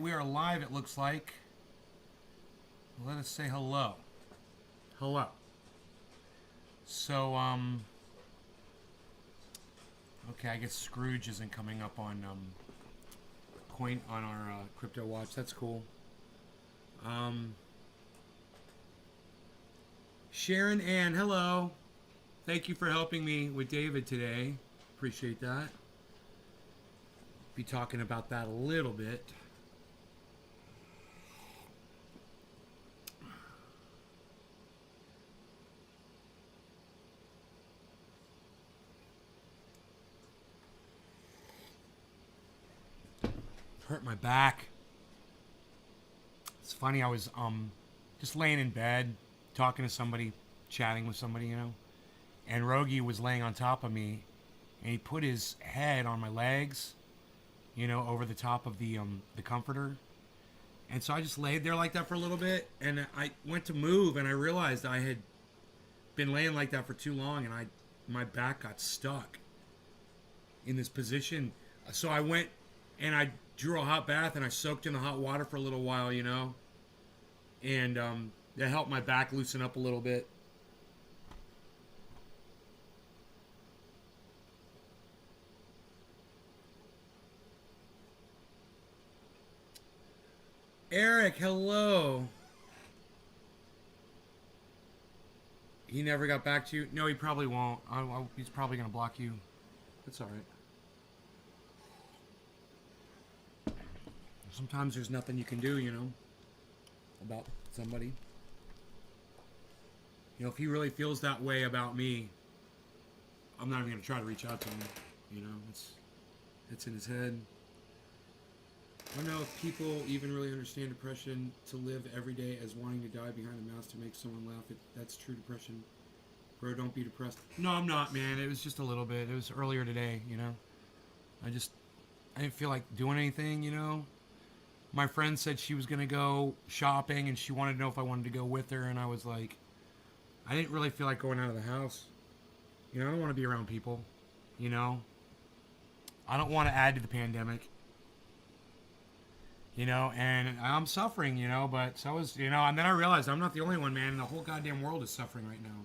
we are live, it looks like. Let us say hello. Hello. So, okay, I guess Scrooge isn't coming up on, point on our, crypto watch. That's cool. Sharon Ann, hello. Thank you for helping me with David today. Appreciate that. Be talking about that a little bit. Hurt my back. It's funny, I was just laying in bed, talking to somebody, chatting with somebody, and Rogi was laying on top of me, and he put his head on my legs, over the top of the comforter. And so I just laid there like that for a little bit, and I went to move, and I realized I had been laying like that for too long, and my back got stuck in this position. So I went and I drew a hot bath, and I soaked in the hot water for a little while, and that helped my back loosen up a little bit. Eric, hello. He never got back to you? No, he probably won't. He's probably going to block you. That's all right. Sometimes there's nothing you can do, about somebody. If he really feels that way about me, I'm not even going to try to reach out to him. It's in his head. I don't know if people even really understand depression, to live every day as wanting to die behind a mask to make someone laugh. That's true depression. Bro, don't be depressed. No, I'm not, man. It was just a little bit. It was earlier today, I didn't feel like doing anything, My friend said she was going to go shopping, and she wanted to know if I wanted to go with her, and I was like, I didn't really feel like going out of the house. I don't want to be around people, I don't want to add to the pandemic, and I'm suffering, but so is, and then I realized I'm not the only one, man, and the whole goddamn world is suffering right now,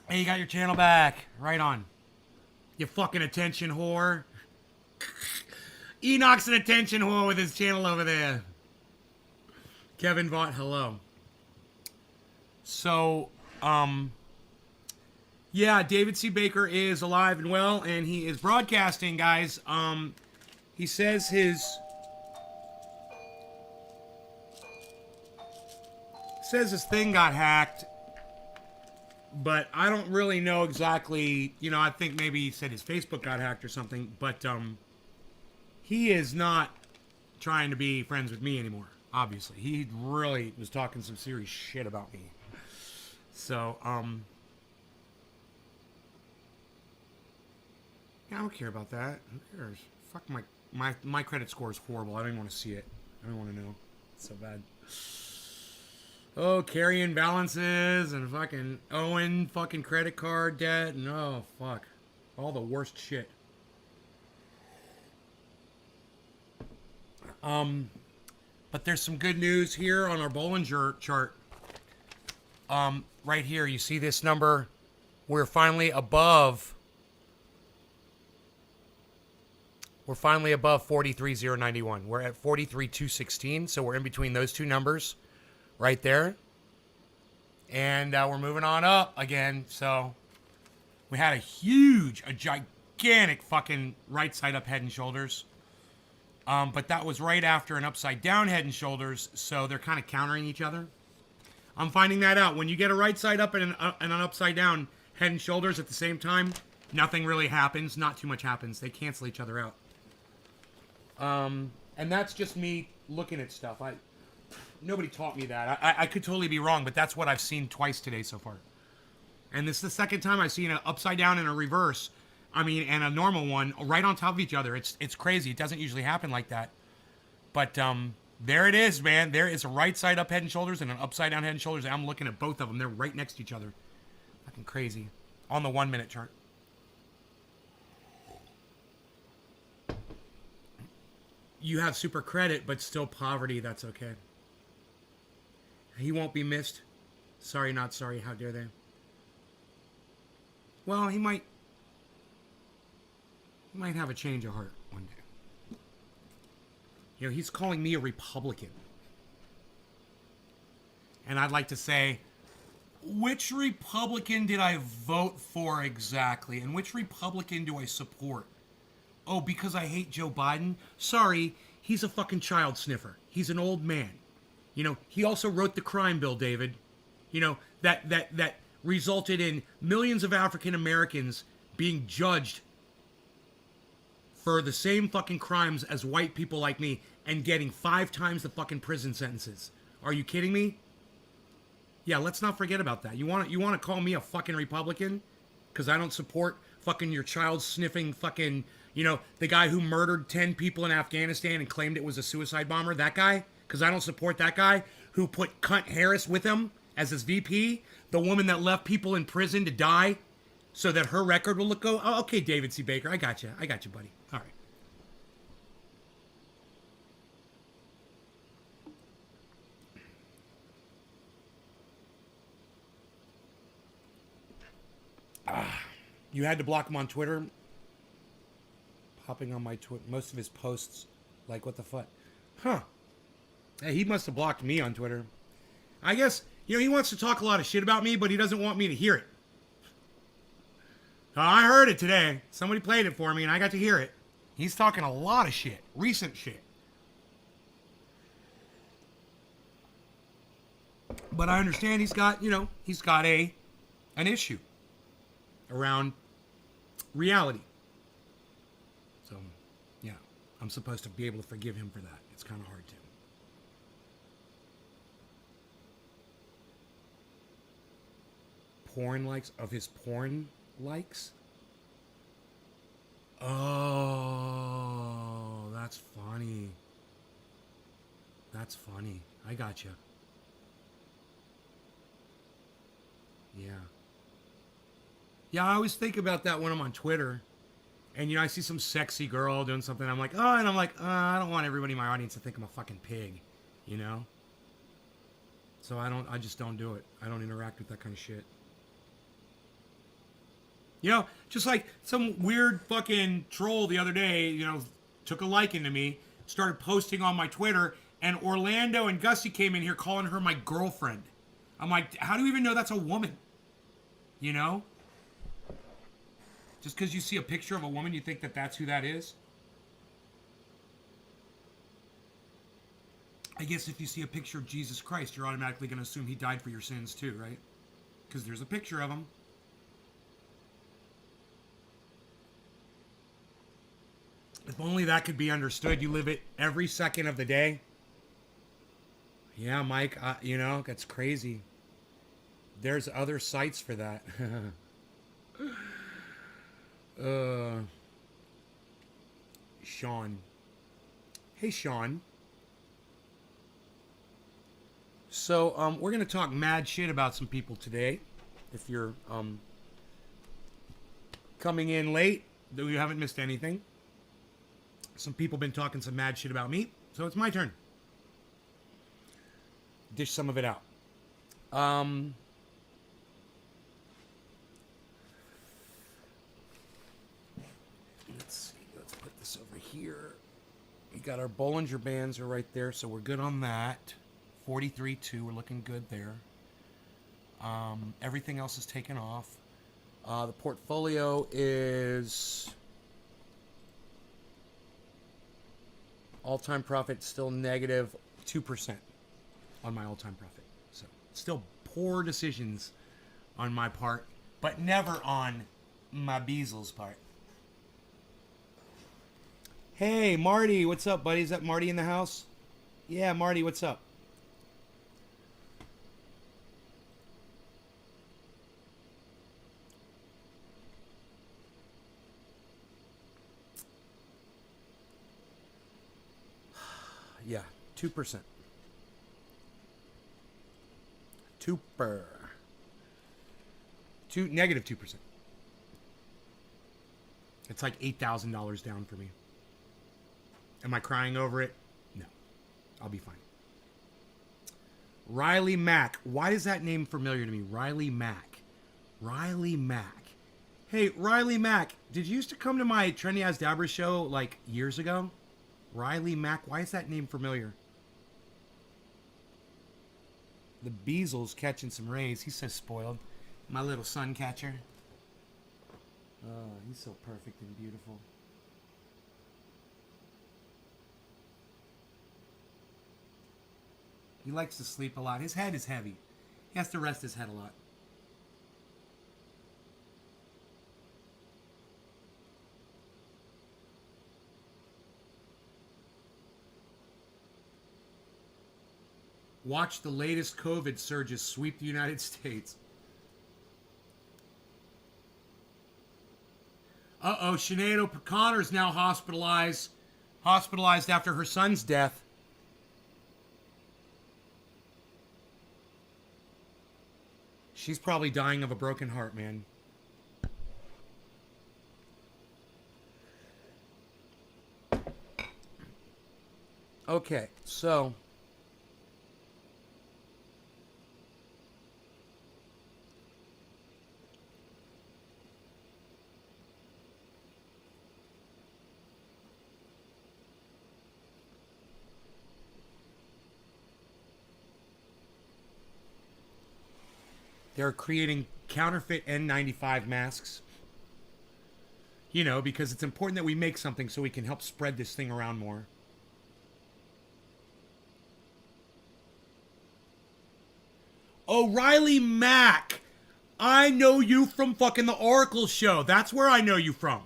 Hey, you got your channel back. Right on. You fucking attention whore. Enoch's an attention whore with his channel over there. Kevin Vaught, hello. So, yeah, David C. Baker is alive and well, and he is broadcasting, guys. He says his thing got hacked, but I don't really know exactly. I think maybe he said his Facebook got hacked or something, but he is not trying to be friends with me anymore, obviously. He really was talking some serious shit about me. So, yeah, I don't care about that. Who cares? Fuck, my credit score is horrible. I don't even want to see it. I don't want to know. It's so bad. Oh, carrying balances and fucking Owen fucking credit card debt and oh, fuck. All the worst shit. But there's some good news here on our Bollinger chart. Right here, you see this number? We're finally above 43,091. We're at 43,216, so we're in between those two numbers right there. And we're moving on up again. So we had a gigantic fucking right side up Head and Shoulders. But that was right after an upside down Head and Shoulders, so they're kind of countering each other. I'm finding that out. When you get a right side up and an upside down Head and Shoulders at the same time, nothing really happens. Not too much happens. They cancel each other out. And that's just me looking at stuff. Nobody taught me that. I could totally be wrong, but that's what I've seen twice today so far. And this is the second time I've seen an upside down and a reverse. And a normal one right on top of each other. It's crazy. It doesn't usually happen like that. But there it is, man. There is a right side up Head and Shoulders and an upside down Head and Shoulders. And I'm looking at both of them. They're right next to each other. Fucking crazy. On the 1 minute chart. you have super credit, but still poverty, that's okay. He won't be missed. Sorry, not sorry. How dare they? Well, he might have a change of heart one day. You know, he's calling me a Republican. And I'd like to say, which Republican did I vote for exactly? And which Republican do I support? Oh, because I hate Joe Biden? Sorry, he's a fucking child sniffer. He's an old man. You know, he also wrote the crime bill, David. You know, that resulted in millions of African Americans being judged for the same fucking crimes as white people like me and getting 5 times the fucking prison sentences. Are you kidding me? Yeah, let's not forget about that. You want to call me a fucking Republican because I don't support fucking your child sniffing fucking, you know, the guy who murdered 10 people in Afghanistan and claimed it was a suicide bomber, that guy? Because I don't support that guy who put Cunt Harris with him as his VP, the woman that left people in prison to die so that her record will go. Oh, okay, David C. Baker, I got you, buddy. All right. You had to block him on Twitter. Popping on my Twitter, most of his posts, like what the fuck, huh? Hey, he must have blocked me on Twitter. I guess, you know, he wants to talk a lot of shit about me, but he doesn't want me to hear it. I heard it today. Somebody played it for me, and I got to hear it. He's talking a lot of shit, recent shit. But I understand he's got, you know, an issue around reality. So, yeah, I'm supposed to be able to forgive him for that. It's kind of hard to. Porn likes of his porn likes? Oh, that's funny. That's funny. I got you. Yeah. Yeah, I always think about that when I'm on Twitter. And, you know, I see some sexy girl doing something. I'm like, oh, and I'm like, I don't want everybody in my audience to think I'm a fucking pig, you know? So I just don't do it. I don't interact with that kind of shit. You know, just like some weird fucking troll the other day, you know, took a liking to me, started posting on my Twitter, and Orlando and Gussie came in here calling her my girlfriend. I'm like, how do you even know that's a woman? You know? Just because you see a picture of a woman, you think that that's who that is? I guess if you see a picture of Jesus Christ, you're automatically going to assume he died for your sins too, right? Because there's a picture of him. If only that could be understood. You live it every second of the day. Yeah, Mike, you know, that's crazy. There's other sites for that. Sean. Hey, Sean. So, we're going to talk mad shit about some people today. If you're coming in late, though you haven't missed anything. Some people been talking some mad shit about me, so it's my turn. Dish some of it out. Let's see. Let's put this over here. We got our Bollinger Bands are right there, so we're good on that. 43.2, we're looking good there. Everything else is taken off. The portfolio is all-time profit still negative 2% on my all-time profit. So still poor decisions on my part, but never on my Beasel's part. Hey, Marty, what's up, buddy? Is that Marty in the house? Yeah, Marty, what's up? Yeah, 2%. Negative 2%. It's like $8,000 down for me. Am I crying over it? No. I'll be fine. Riley Mack. Why is that name familiar to me? Riley Mack. Riley Mack. Hey, Riley Mack, did you used to come to my Trendy As Dabra show like years ago? Riley Mack, why is that name familiar? The Beazle's catching some rays. He's so spoiled. My little sun catcher. Oh, he's so perfect and beautiful. He likes to sleep a lot. His head is heavy. He has to rest his head a lot. Watch the latest COVID surges sweep the United States. Uh-oh, Sinead O'Connor is now hospitalized after her son's death. She's probably dying of a broken heart, man. Okay, so they're creating counterfeit N95 masks. You know, because it's important that we make something so we can help spread this thing around more. O'Reilly Mack. I know you from fucking the Oracle show. That's where I know you from.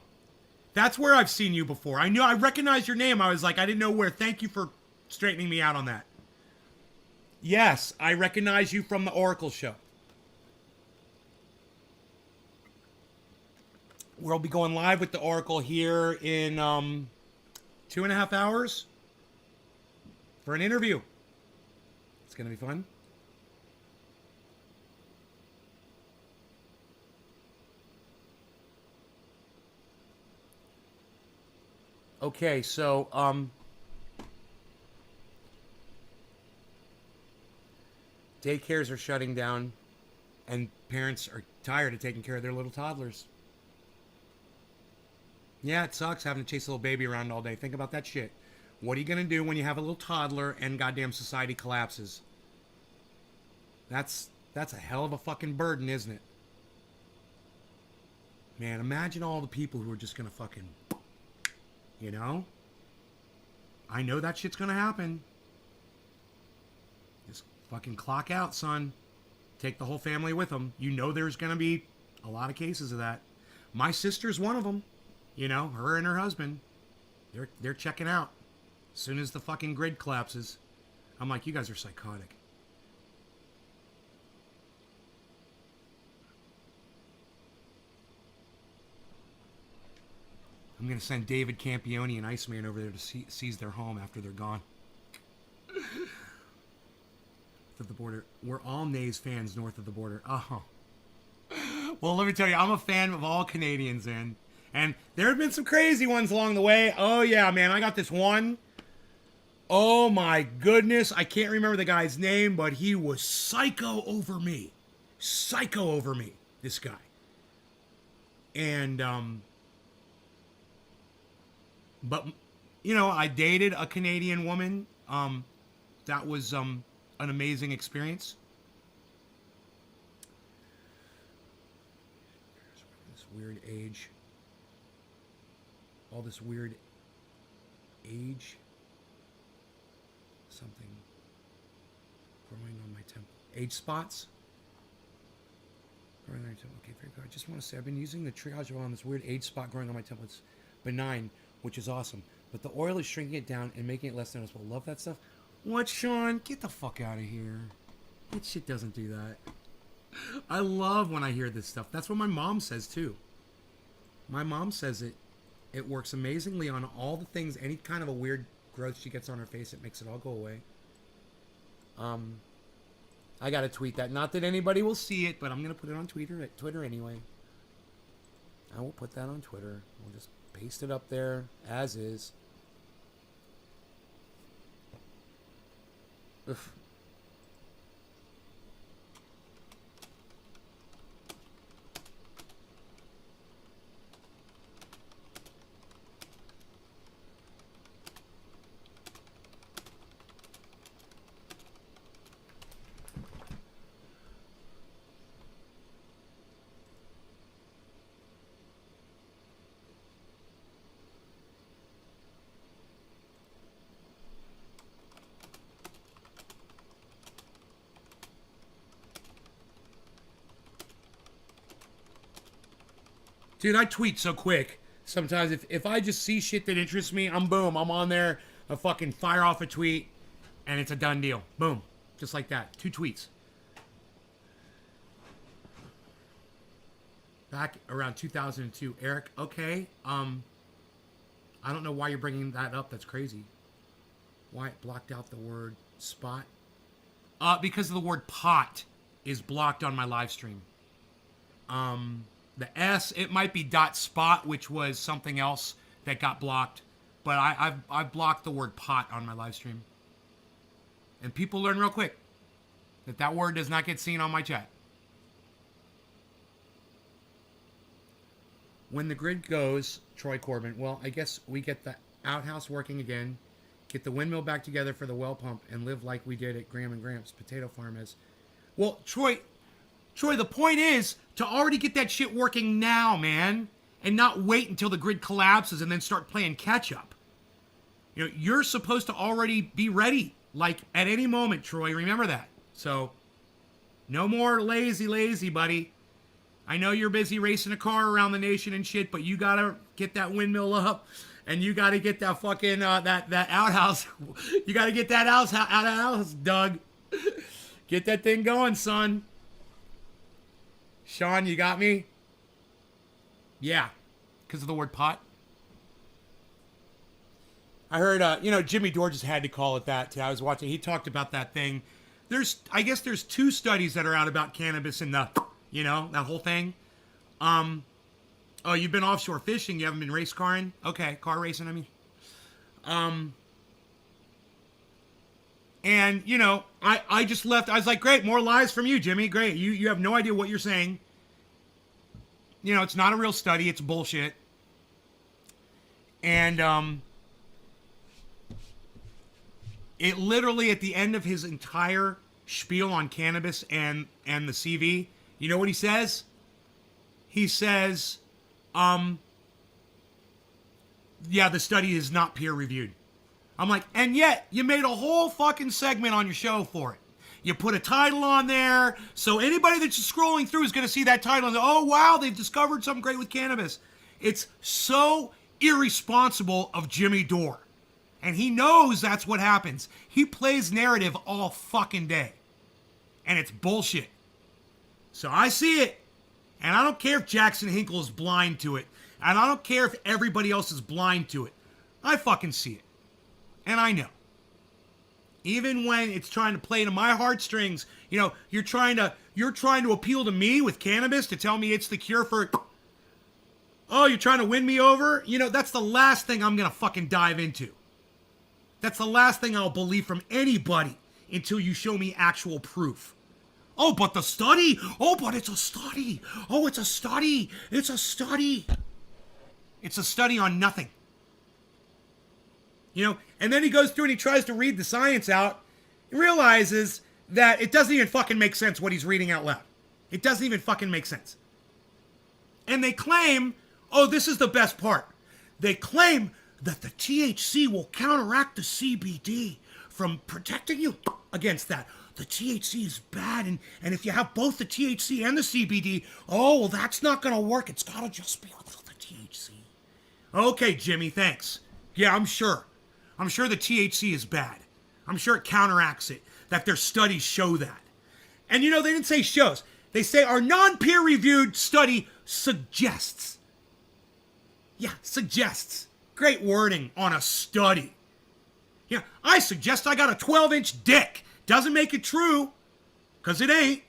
That's where I've seen you before. I recognize your name. I was like, I didn't know where. Thank you for straightening me out on that. Yes, I recognize you from the Oracle show. We'll be going live with the Oracle here in 2.5 hours for an interview. It's going to be fun. Okay, so daycares are shutting down and parents are tired of taking care of their little toddlers. Yeah, it sucks having to chase a little baby around all day. Think about that shit. What are you going to do when you have a little toddler and goddamn society collapses? That's a hell of a fucking burden, isn't it? Man, imagine all the people who are just going to fucking, you know? I know that shit's going to happen. Just fucking clock out, son. Take the whole family with them. You know there's going to be a lot of cases of that. My sister's one of them. You know, her and her husband, they're checking out as soon as the fucking grid collapses. I'm like, you guys are psychotic. I'm going to send David Campione and Iceman over there to seize their home after they're gone. North of the border. We're all Nays fans north of the border. Oh. Well, let me tell you, I'm a fan of all Canadians, and there have been some crazy ones along the way. Oh, yeah, man. I got this one. Oh, my goodness. I can't remember the guy's name, but he was psycho over me. Psycho over me, this guy. And, but, you know, I dated a Canadian woman. That was, an amazing experience. This weird age. All this weird age. Something growing on my temple. Age spots. Growing on my temple. Okay, very good. I just want to say I've been using the triage oil on this weird age spot growing on my temple. It's benign, which is awesome. But the oil is shrinking it down and making it less noticeable. Love that stuff. What, Sean? Get the fuck out of here. That shit doesn't do that. I love when I hear this stuff. That's what my mom says too. My mom says it works amazingly on all the things, any kind of a weird growth she gets on her face, it makes it all go away. I gotta tweet that. Not that anybody will see it, but I'm gonna put it on Twitter anyway. I will put that on Twitter. We'll just paste it up there as is. Ugh. Dude, I tweet so quick. Sometimes if I just see shit that interests me, I'm on there. I fucking fire off a tweet, and it's a done deal. Boom. Just like that. 2 tweets. Back around 2002. Eric, okay. I don't know why you're bringing that up. That's crazy. Why it blocked out the word spot? Because the word pot is blocked on my live stream. The S, it might be dot spot, which was something else that got blocked. But I've blocked the word pot on my live stream. And people learn real quick that word does not get seen on my chat. When the grid goes, Troy Corbin, well, I guess we get the outhouse working again, get the windmill back together for the well pump, and live like we did at Graham and Gramps Potato Farm is. Well, Troy, the point is to already get that shit working now, man, and not wait until the grid collapses and then start playing catch up. You know, you're supposed to already be ready, like at any moment, Troy. Remember that. So, no more lazy, buddy. I know you're busy racing a car around the nation and shit, but you gotta get that windmill up, and you gotta get that fucking that outhouse. You gotta get that outhouse dug. Get that thing going, son. Sean, you got me? Yeah, because of the word pot. I heard, Jimmy Dore just had to call it that. Too. I was watching. He talked about that thing. I guess there's 2 studies that are out about cannabis and that whole thing. Oh, you've been offshore fishing. You haven't been race carring? Okay, car racing, I mean. And, I just left. I was like, great, more lies from you, Jimmy. Great. You have no idea what you're saying. It's not a real study. It's bullshit. And, it literally, at the end of his entire spiel on cannabis and the CV, you know what he says? He says, yeah, the study is not peer-reviewed. I'm like, and yet, you made a whole fucking segment on your show for it. You put a title on there, so anybody that's just scrolling through is going to see that title and say, oh, wow, they've discovered something great with cannabis. It's so irresponsible of Jimmy Dore. And he knows that's what happens. He plays narrative all fucking day. And it's bullshit. So I see it. And I don't care if Jackson Hinkle is blind to it. And I don't care if everybody else is blind to it. I fucking see it. And I know. Even when it's trying to play to my heartstrings, you're trying to appeal to me with cannabis to tell me it's the cure for... Oh, you're trying to win me over? That's the last thing I'm going to fucking dive into. That's the last thing I'll believe from anybody until you show me actual proof. Oh, but the study? Oh, but it's a study. Oh, it's a study. It's a study. It's a study on nothing. And then he goes through and he tries to read the science out. He realizes that it doesn't even fucking make sense what he's reading out loud. It doesn't even fucking make sense. And they claim, oh, this is the best part. They claim that the THC will counteract the CBD from protecting you against that. The THC is bad, and if you have both the THC and the CBD, oh, well, that's not going to work. It's got to just be with the THC. Okay, Jimmy, thanks. Yeah, I'm sure. I'm sure the THC is bad. I'm sure it counteracts it, that their studies show that. And, they didn't say shows. They say our non-peer-reviewed study suggests. Yeah, suggests. Great wording on a study. Yeah, I suggest I got a 12-inch dick. Doesn't make it true, because it ain't.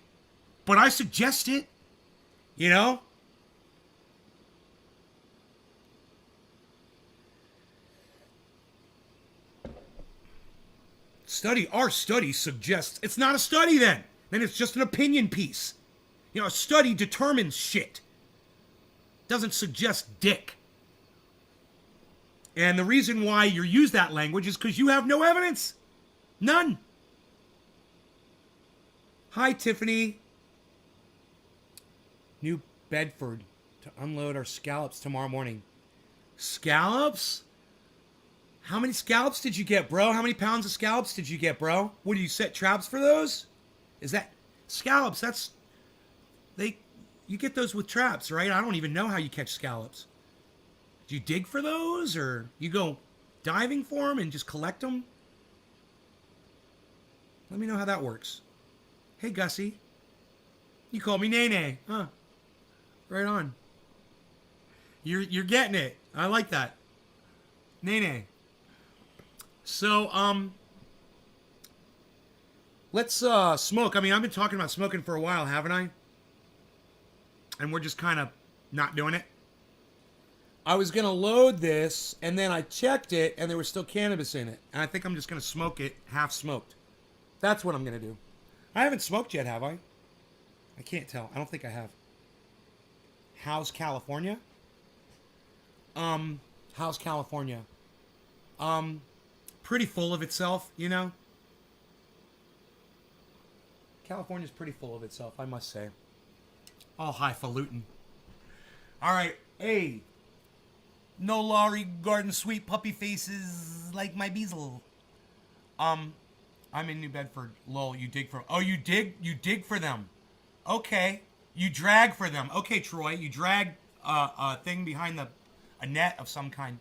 But I suggest it. Our study suggests it's not a study then. Then it's just an opinion piece. You know, a study determines shit. Doesn't suggest dick. And the reason why you use that language is because you have no evidence. None. Hi, Tiffany. New Bedford to unload our scallops tomorrow morning. Scallops? How many scallops did you get, bro? How many pounds of scallops did you get, bro? What, do you set traps for those? Is that scallops? That's you get those with traps, right? I don't even know how you catch scallops. Do you dig for those, or you go diving for them and just collect them? Let me know how that works. Hey, Gussie. You called me Nene, huh? Right on. You're getting it. I like that. Nene. So, let's smoke. I mean, I've been talking about smoking for a while, haven't I? And we're just kind of not doing it. I was going to load this, and then I checked it, and there was still cannabis in it. And I think I'm just going to smoke it half smoked. That's what I'm going to do. I haven't smoked yet, have I? I can't tell. I don't think I have. How's California? How's California? Pretty full of itself, you know? California's pretty full of itself, I must say. All highfalutin. All right, hey. No Laurie Garden sweet puppy faces like my Beazle. I'm in New Bedford. Lol, you dig for... Oh, you dig for them. Okay. You drag for them. Okay, Troy, you drag a thing behind a net of some kind.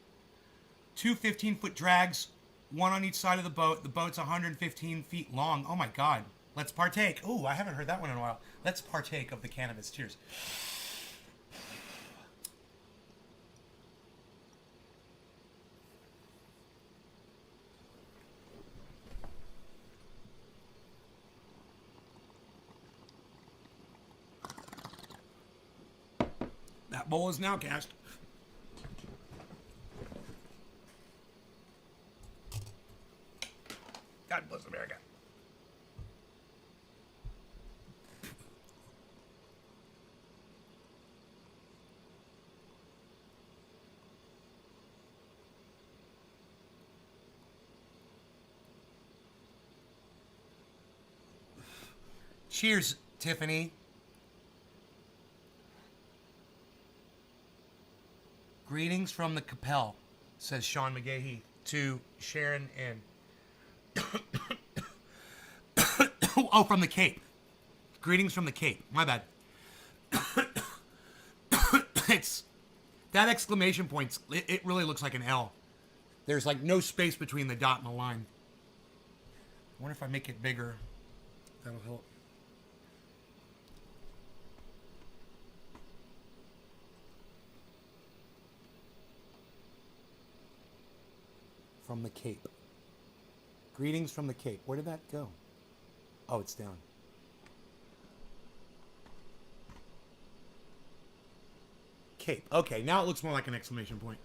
2 15-foot drags, one on each side of the boat. The boat's 115 feet long. Oh my God. Let's partake. Oh, I haven't heard that one in a while. Let's partake of the cannabis. Cheers. That bowl is now cast. God bless America. Cheers, Tiffany. Greetings from the Capel, says Sean McGahee to Sharon and... Oh, from the Cape. Greetings from the Cape. My bad. It's... That exclamation point, it really looks like an L. There's like no space between the dot and the line. I wonder if I make it bigger. That'll help. From the Cape. Greetings from the Cape. Where did that go? Oh, it's down. Cape. Okay, now it looks more like an exclamation point.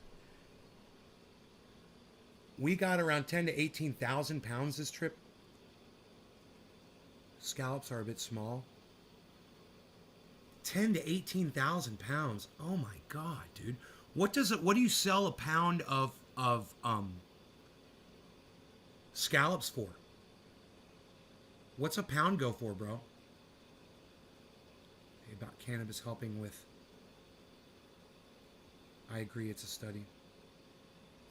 We got around 10 to 18,000 pounds this trip. Scallops are a bit small. 10 to 18,000 pounds. Oh my God, dude. What do you sell a pound of scallops for? What's a pound go for, bro? Hey, about cannabis helping with... I agree, it's a study.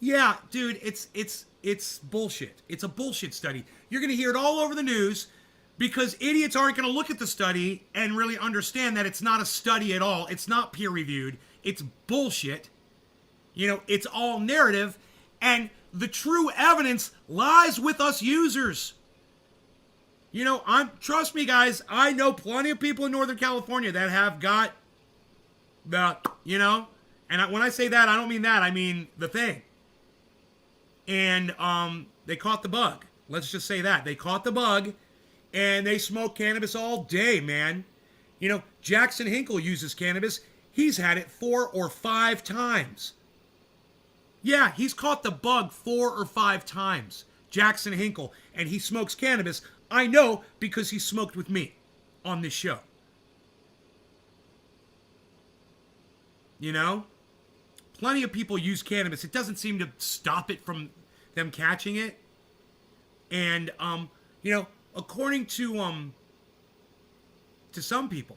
Yeah, dude, it's bullshit. It's a bullshit study. You're going to hear it all over the news because idiots aren't going to look at the study and really understand that it's not a study at all. It's not peer-reviewed. It's bullshit. You know, it's all narrative, and the true evidence lies with us users. You know, trust me, guys, I know plenty of people in Northern California that have got the, you know, and when I say that, I don't mean that. I mean the thing. And they caught the bug. Let's just say that. They caught the bug, and they smoke cannabis all day, man. You know, Jackson Hinkle uses cannabis. He's had it 4 or 5 times. Yeah, he's caught the bug 4 or 5 times. Jackson Hinkle, and he smokes cannabis. I know because he smoked with me on this show. You know? Plenty of people use cannabis. It doesn't seem to stop it from them catching it. And, you know, according to some people,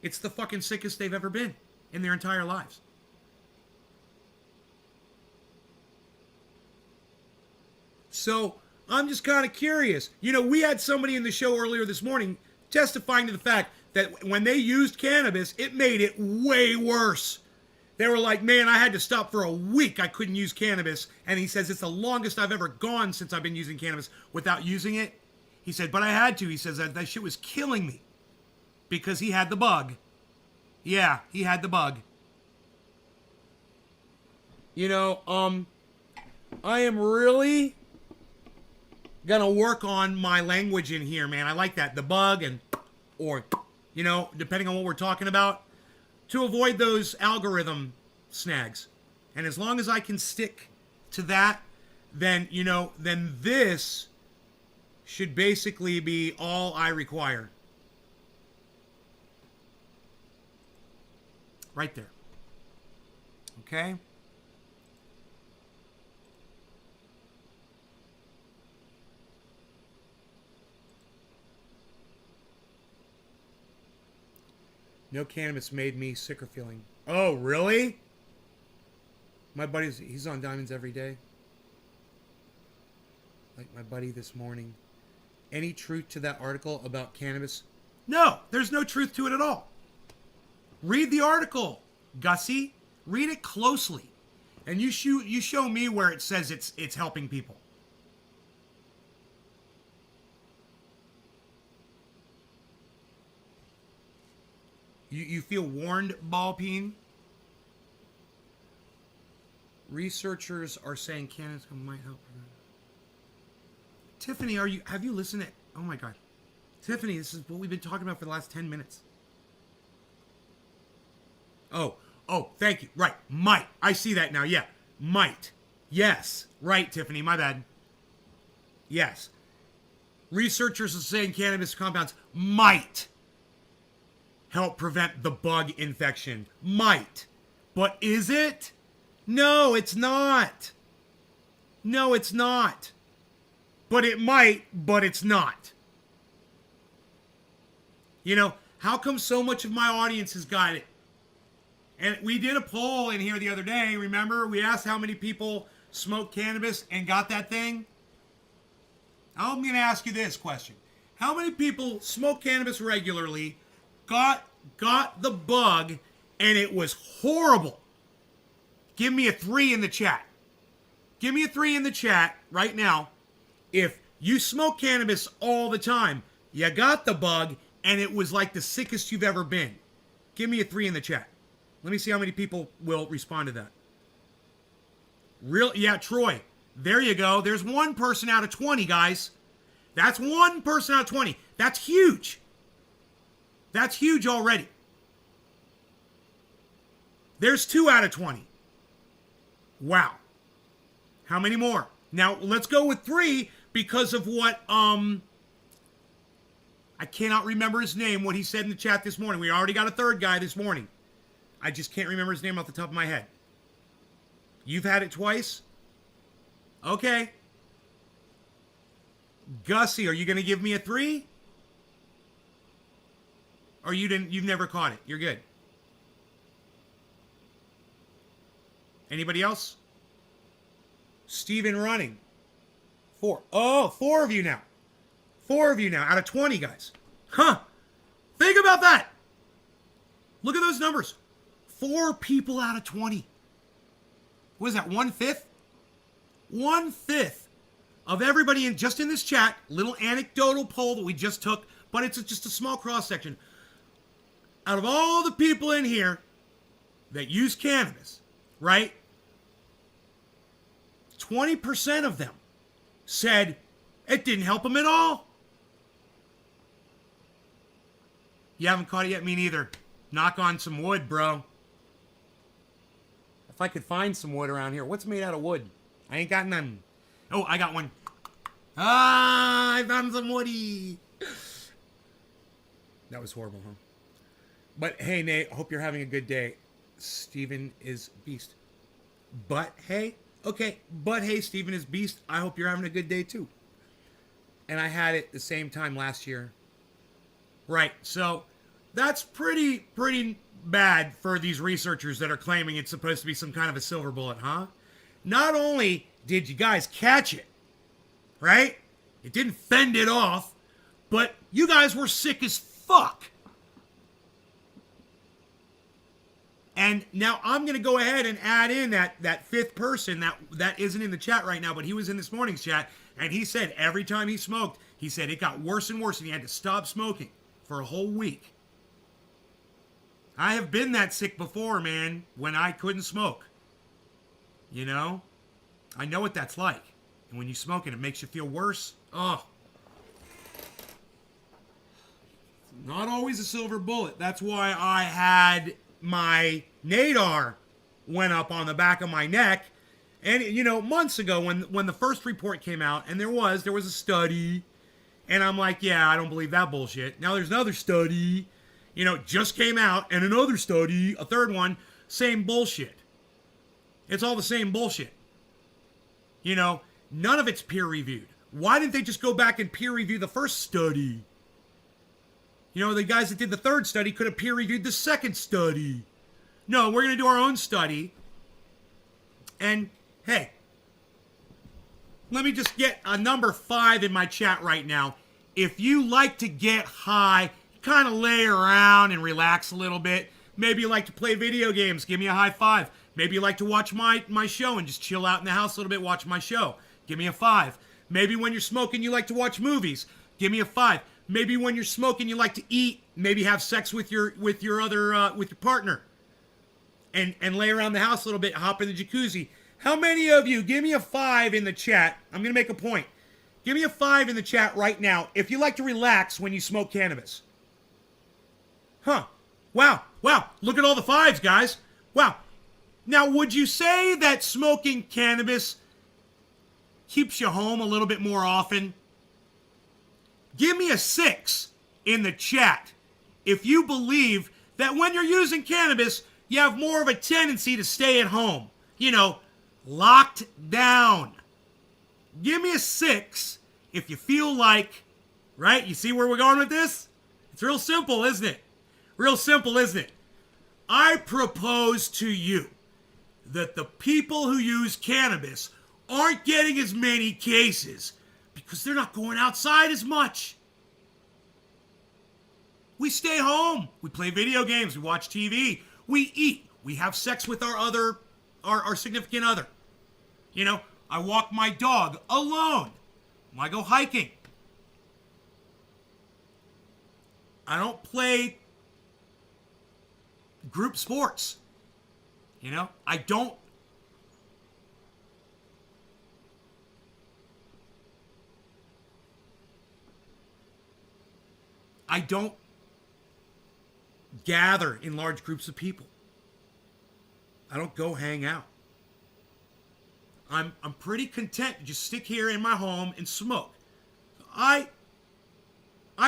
it's the fucking sickest they've ever been in their entire lives. So, I'm just kind of curious. You know, we had somebody in the show earlier this morning testifying to the fact that when they used cannabis, it made it way worse. They were like, man, I had to stop for a week. I couldn't use cannabis. And he says, it's the longest I've ever gone since I've been using cannabis without using it. He said, but I had to. He says, that shit was killing me because he had the bug. Yeah, he had the bug. You know, I am really gonna work on my language in here, man. I like that. The bug and, or, you know, depending on what we're talking about, to avoid those algorithm snags. And as long as I can stick to that, then, you know, then this should basically be all I require. Right there. Okay? No cannabis made me sicker feeling. Oh, really? My buddy's, he's on diamonds every day. Like my buddy this morning. Any truth to that article about cannabis? No, there's no truth to it at all. Read the article, Gussie. Read it closely. And you show me where it says it's helping people. You feel warned, Ballpeen? Researchers are saying cannabis might help. Tiffany, have you listened to, oh my God. Tiffany, this is what we've been talking about for the last 10 minutes. Oh, thank you. Right, might. I see that now, yeah. Might. Yes. Right, Tiffany, my bad. Yes. Researchers are saying cannabis compounds might help prevent the bug infection. Might. But is it? No, it's not. No, it's not. But it might, but it's not. You know, how come so much of my audience has got it? And we did a poll in here the other day, remember? We asked how many people smoke cannabis and got that thing. I'm going to ask you this question. How many people smoke cannabis regularly, got the bug, and it was horrible? Give me a 3 in the chat. Give me a 3 in the chat right now. If you smoke cannabis all the time, you got the bug, and it was like the sickest you've ever been. Give me a 3 in the chat. Let me see how many people will respond to that. Yeah, Troy. There you go. There's 1 person out of 20, guys. That's 1 person out of 20. That's huge. That's huge already. There's 2 out of 20. Wow. How many more? Now, let's go with 3 because of what, I cannot remember his name, what he said in the chat this morning. We already got a 3rd guy this morning. I just can't remember his name off the top of my head. You've had it twice? Okay. Gussie, are you going to give me a 3? Or you've never caught it? You're good. Anybody else? Steven running. 4. Oh, 4 of you now. 4 of you now out of 20, guys. Huh. Think about that. Look at those numbers. 4 people out of 20. What is that, 1/5? 1/5 of everybody just in this chat, little anecdotal poll that we just took, but it's just a small cross section. Out of all the people in here that use cannabis, right? 20% of them said it didn't help them at all. You haven't caught it yet? Me neither. Knock on some wood, bro. If I could find some wood around here. What's made out of wood? I ain't got none. Oh, I got one. Ah, I found some woody. That was horrible, huh? But hey, Nate, hope you're having a good day. Steven is beast. But hey, okay, but hey, Steven is beast. I hope you're having a good day too. And I had it the same time last year. Right. So that's pretty bad for these researchers that are claiming it's supposed to be some kind of a silver bullet, huh? Not only did you guys catch it, right? It didn't fend it off, but you guys were sick as fuck. And now I'm going to go ahead and add in that fifth person that isn't in the chat right now, but he was in this morning's chat, and he said every time he smoked, he said it got worse and worse, and he had to stop smoking for a whole week. I have been that sick before, man, when I couldn't smoke. You know? I know what that's like. And when you smoke it, it makes you feel worse. Oh. Not always a silver bullet. That's why I had my nadar went up on the back of my neck. And, you know, months ago when the first report came out, and there was a study, and I'm like, yeah, I don't believe that bullshit. Now there's another study, you know, just came out, and another study, a third one, same bullshit. It's all the same bullshit. You know, none of it's peer-reviewed. Why didn't they just go back and peer-review the first study? You know, the guys that did the third study could have peer-reviewed the second study. No, we're going to do our own study. And, hey, let me just get a number 5 in my chat right now. If you like to get high, kind of lay around and relax a little bit. Maybe you like to play video games. Give me a high 5. Maybe you like to watch my show and just chill out in the house a little bit, watch my show. Give me a 5. Maybe when you're smoking, you like to watch movies. Give me a 5. Maybe when you're smoking, you like to eat. Maybe have sex with your partner, and lay around the house a little bit. Hop in the jacuzzi. How many of you? Give me a 5 in the chat. I'm gonna make a point. Give me a 5 in the chat right now if you like to relax when you smoke cannabis. Huh? Wow. Look at all the 5s, guys. Wow. Now, would you say that smoking cannabis keeps you home a little bit more often? Give me a 6 in the chat if you believe that when you're using cannabis, you have more of a tendency to stay at home. You know, locked down. Give me a 6 if you feel like, right? You see where we're going with this? It's real simple, isn't it? Real simple, isn't it? I propose to you that the people who use cannabis aren't getting as many cases because they're not going outside as much. We stay home. We play video games. We watch TV. We eat. We have sex with our significant other. You know, I walk my dog alone. I go hiking. I don't play group sports. You know, I don't gather in large groups of people. I don't go hang out. I'm pretty content to just stick here in my home and smoke. I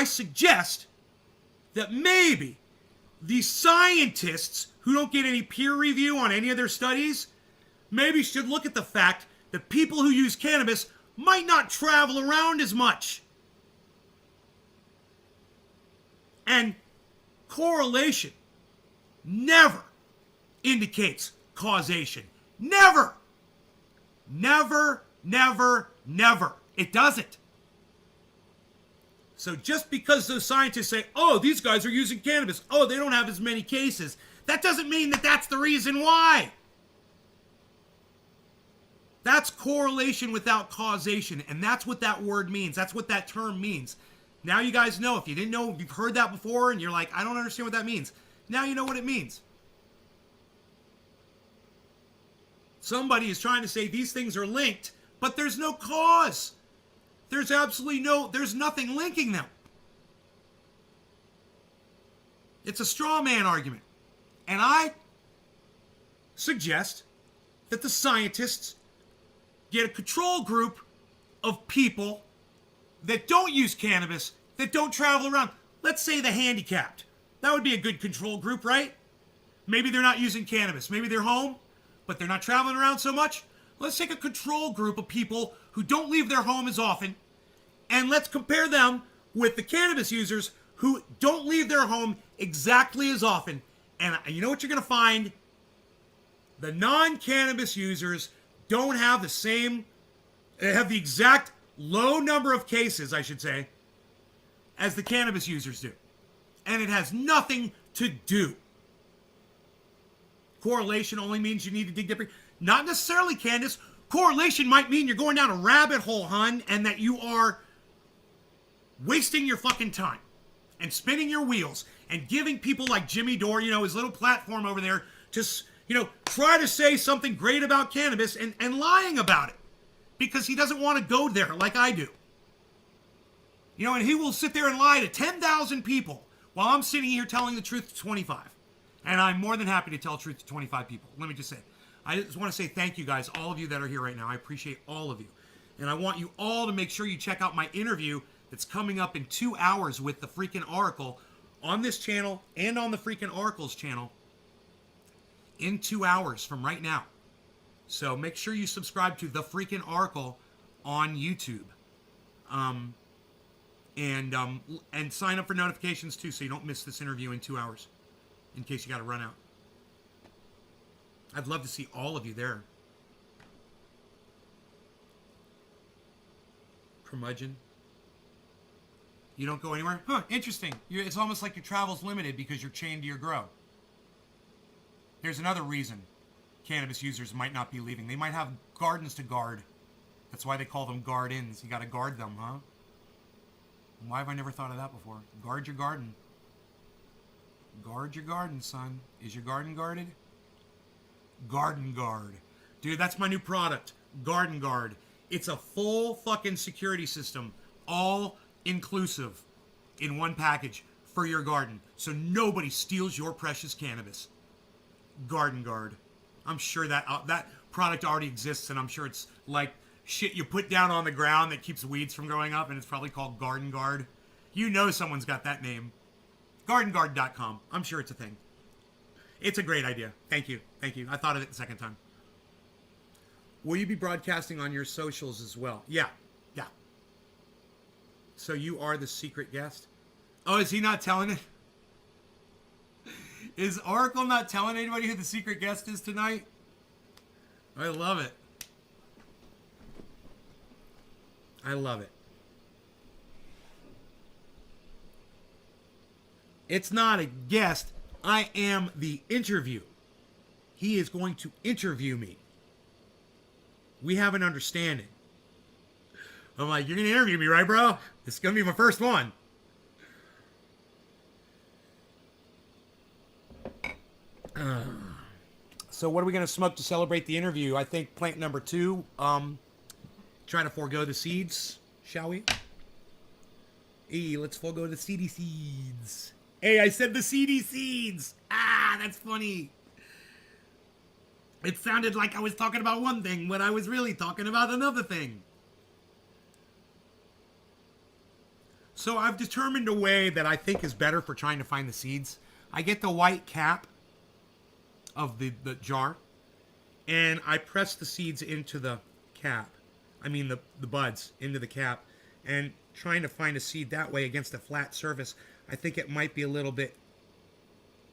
suggest that maybe the scientists who don't get any peer review on any of their studies maybe should look at the fact that people who use cannabis might not travel around as much. And correlation never indicates causation. Never. Never, never, never. It doesn't. So just because those scientists say, oh, these guys are using cannabis, oh, they don't have as many cases, that doesn't mean that that's the reason why. That's correlation without causation, and that's what that word means. That's what that term means. Now you guys know. If you didn't know, if you've heard that before and you're like, I don't understand what that means. Now you know what it means. Somebody is trying to say these things are linked, but there's no cause. There's nothing linking them. It's a straw man argument. And I suggest that the scientists get a control group of people that don't use cannabis, that don't travel around. Let's say the handicapped. That would be a good control group, right? Maybe they're not using cannabis. Maybe they're home, but they're not traveling around so much. Let's take a control group of people who don't leave their home as often, and let's compare them with the cannabis users who don't leave their home exactly as often. And you know what you're going to find? The non-cannabis users don't have the same, they have the exact low number of cases, I should say, as the cannabis users do. And it has nothing to do. Correlation only means you need to dig deeper. Not necessarily, Candace. Correlation might mean you're going down a rabbit hole, hun, and that you are wasting your fucking time and spinning your wheels and giving people like Jimmy Dore, his little platform over there, to, try to say something great about cannabis and lying about it because he doesn't want to go there like I do. And he will sit there and lie to 10,000 people while I'm sitting here telling the truth to 25. And I'm more than happy to tell truth to 25 people. Let me just say, I just want to say thank you guys, all of you that are here right now. I appreciate all of you. And I want you all to make sure you check out my interview that's coming up in 2 hours with the freaking Oracle on this channel and on the freaking Oracle's channel in 2 hours from right now. So make sure you subscribe to the freaking Oracle on YouTube. And sign up for notifications too so you don't miss this interview in 2 hours in case you got to run out. I'd love to see all of you there. Curmudgeon. You don't go anywhere? Huh, interesting. It's almost like your travel's limited because you're chained to your grow. There's another reason cannabis users might not be leaving. They might have gardens to guard. That's why they call them gardens. You got to guard them, huh? Why have I never thought of that before? Guard your garden. Guard your garden, son. Is your garden guarded? Garden Guard. Dude, that's my new product. Garden Guard. It's a full fucking security system. All inclusive in one package for your garden. So nobody steals your precious cannabis. Garden Guard. I'm sure that that product already exists, and I'm sure it's like shit you put down on the ground that keeps weeds from growing up, and it's probably called Garden Guard. You know someone's got that name. GardenGuard.com. I'm sure it's a thing. It's a great idea. Thank you. Thank you. I thought of it the second time. Will you be broadcasting on your socials as well? Yeah. Yeah. So you are the secret guest? Oh, is he not telling it? Is Oracle not telling anybody who the secret guest is tonight? I love it. I love it. It's not a guest. I am the interview. He is going to interview me. We have an understanding. I'm like, you're going to interview me, right, bro? This is going to be my first one. So what are we going to smoke to celebrate the interview? I think plant number 2. Trying to forego the seeds, shall we? Hey, let's forego the seedy seeds. Hey, I said the seedy seeds. Ah, that's funny. It sounded like I was talking about one thing when I was really talking about another thing. So I've determined a way that I think is better for trying to find the seeds. I get the white cap of the jar, and I press the seeds into the cap. I mean the buds into the cap, and trying to find a seed that way against a flat surface, I think it might be a little bit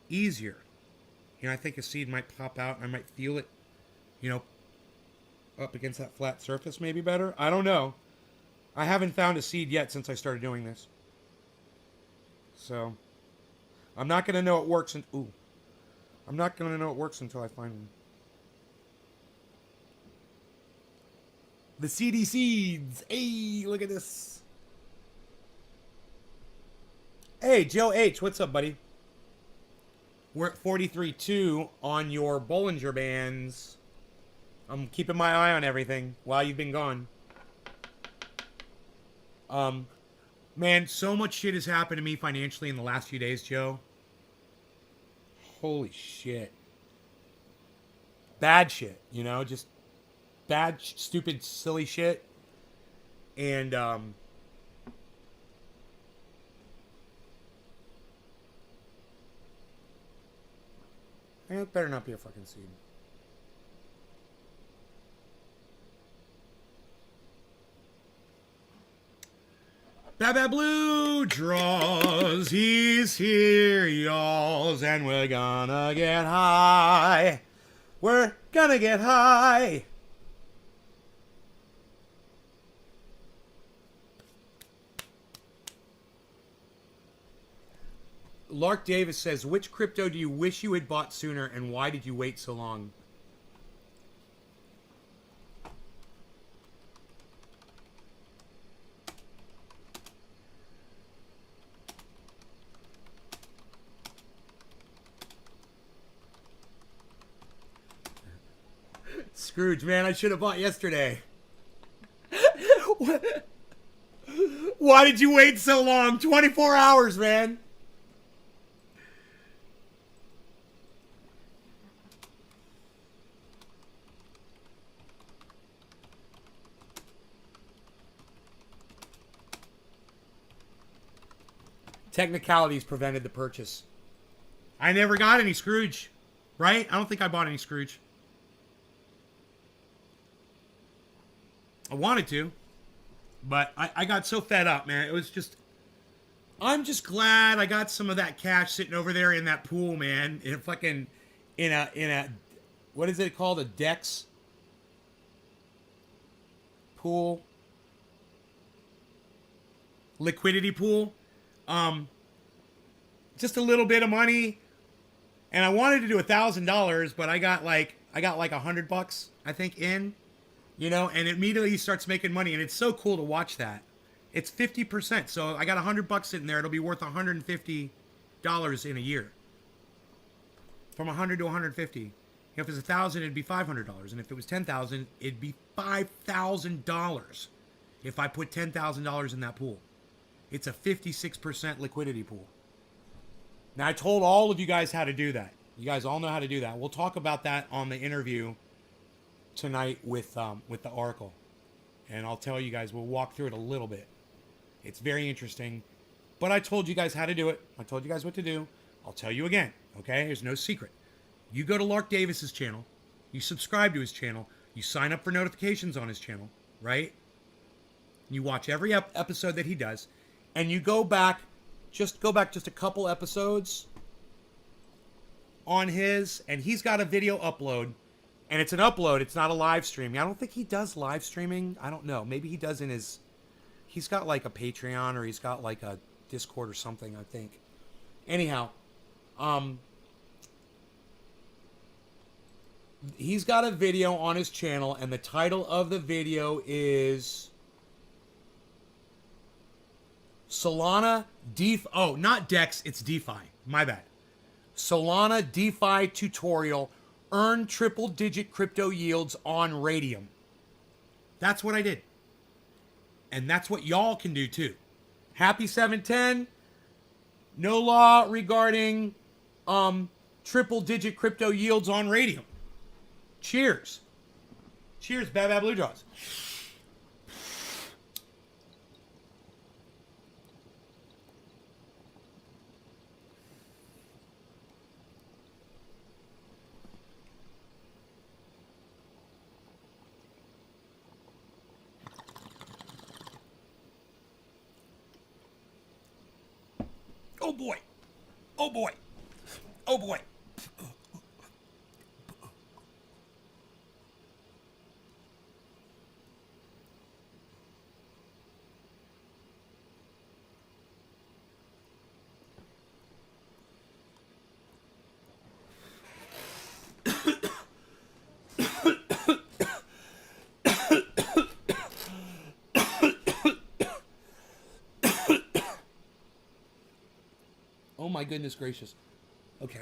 easier. I think a seed might pop out. I might feel it, up against that flat surface maybe better. I don't know. I haven't found a seed yet since I started doing this. So, I'm not going to know it works. I'm not going to know it works until I find one. The seedy seeds. Hey, look at this. Hey, Joe H. What's up, buddy? We're at 43.2 on your Bollinger Bands. I'm keeping my eye on everything while you've been gone. Man, so much shit has happened to me financially in the last few days, Joe. Holy shit. Bad shit, just bad, stupid, silly shit. And, It better not be a fucking seed. Baba Blue draws, he's here, y'alls, and we're gonna get high. We're gonna get high. Lark Davis says, which crypto do you wish you had bought sooner, and why did you wait so long? Scrooge, man, I should have bought yesterday. Why did you wait so long? 24 hours, man. Technicalities prevented the purchase. I never got any Scrooge, right? I don't think I bought any Scrooge. I wanted to, but I got so fed up, man. It was just, I'm just glad I got some of that cash sitting over there in that pool, man. In a fucking, in a, what is it called? A Dex pool, liquidity pool. Just a little bit of money, and I wanted to do $1,000, but I got like $100, I think, in. You know, and immediately he starts making money, and it's so cool to watch that. It's 50%, so I got $100 sitting there. It'll be worth $150 in a year. From 100 to 150. If it was 1,000, it'd be $500, and if it was 10,000, it'd be $5,000. If I put $10,000 in that pool, it's a 56% liquidity pool. Now I told all of you guys how to do that. You guys all know how to do that. We'll talk about that on the interview tonight with the Oracle, and I'll tell you guys, we'll walk through it a little bit. It's very interesting, but I told you guys how to do it. I told you guys what to do. I'll tell you again, okay? There's no secret. You go to Lark Davis's channel, you subscribe to his channel, you sign up for notifications on his channel, right? You watch every episode that he does, and you go back just a couple episodes on his, and he's got a video upload. And it's an upload. It's not a live stream. I don't think he does live streaming. I don't know. Maybe he does in his... He's got like a Patreon, or he's got like a Discord or something, I think. Anyhow. He's got a video on his channel, and the title of the video is... Solana DeFi... Oh, not Dex. It's DeFi. My bad. Solana DeFi tutorial... Earn triple-digit crypto yields on Radium. That's what I did. And that's what y'all can do too. Happy 710. No law regarding triple-digit crypto yields on Radium. Cheers. Cheers, Bad Blue Jaws. Oh boy. Oh boy. Oh boy. Oh my goodness gracious. Okay.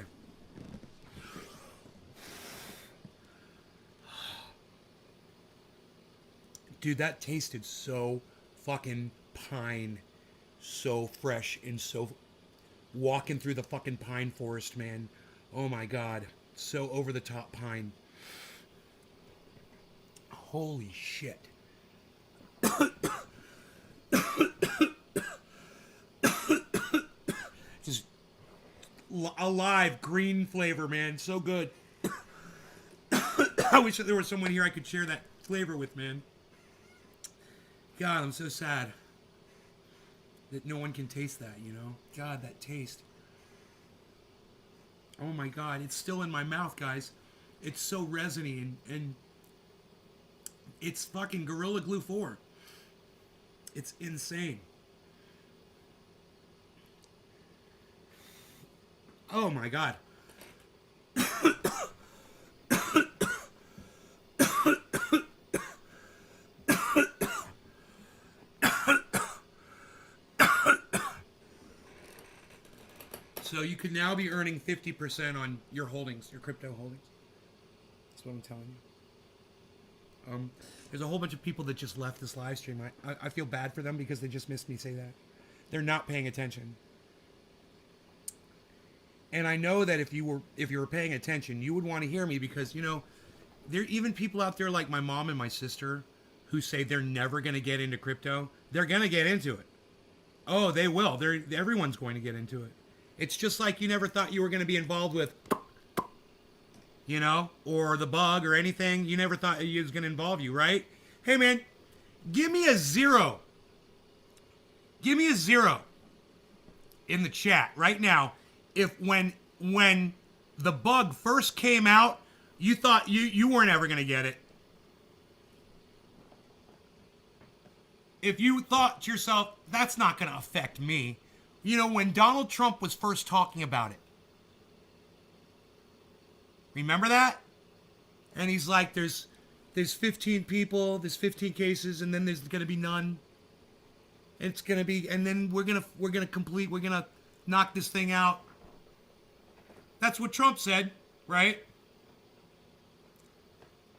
Dude, that tasted so fucking pine. So fresh and so... Walking through the fucking pine forest, man. Oh my god. So over the top pine. Holy shit. Just alive green flavor, man. So good. I wish that there was someone here I could share that flavor with, man. God, I'm so sad that no one can taste that, you know? God, that taste. Oh my God, it's still in my mouth, guys. It's so resiny, and it's fucking Gorilla Glue 4. It's insane. Oh my God. So you could now be earning 50% on your holdings, your crypto holdings. That's what I'm telling you. There's a whole bunch of people that just left this live stream. I feel bad for them because they just missed me say that. They're not paying attention. And I know that if you were paying attention, you would want to hear me because, you know, there are even people out there like my mom and my sister who say they're never going to get into crypto. They're going to get into it. Oh, they will. Everyone's going to get into it. It's just like you never thought you were going to be involved with, you know, or the bug or anything. You never thought it was going to involve you, right? Hey, man, give me a 0. Give me a 0 in the chat right now. If when the bug first came out, you thought you weren't ever going to get it. If you thought to yourself, that's not going to affect me. You know, when Donald Trump was first talking about it. Remember that? And he's like, there's 15 people, there's 15 cases, and then there's going to be none. It's going to be, and then we're going to knock this thing out. That's what Trump said, right?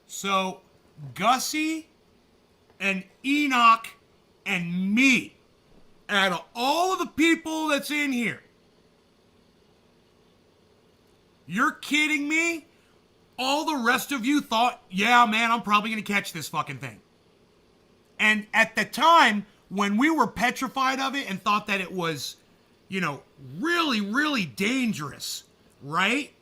So, Gussie and Enoch and me, out of all of the people that's in here, you're kidding me? All the rest of you thought, yeah, man, I'm probably going to catch this fucking thing. And at the time, when we were petrified of it and thought that it was, you know, really, really dangerous, right?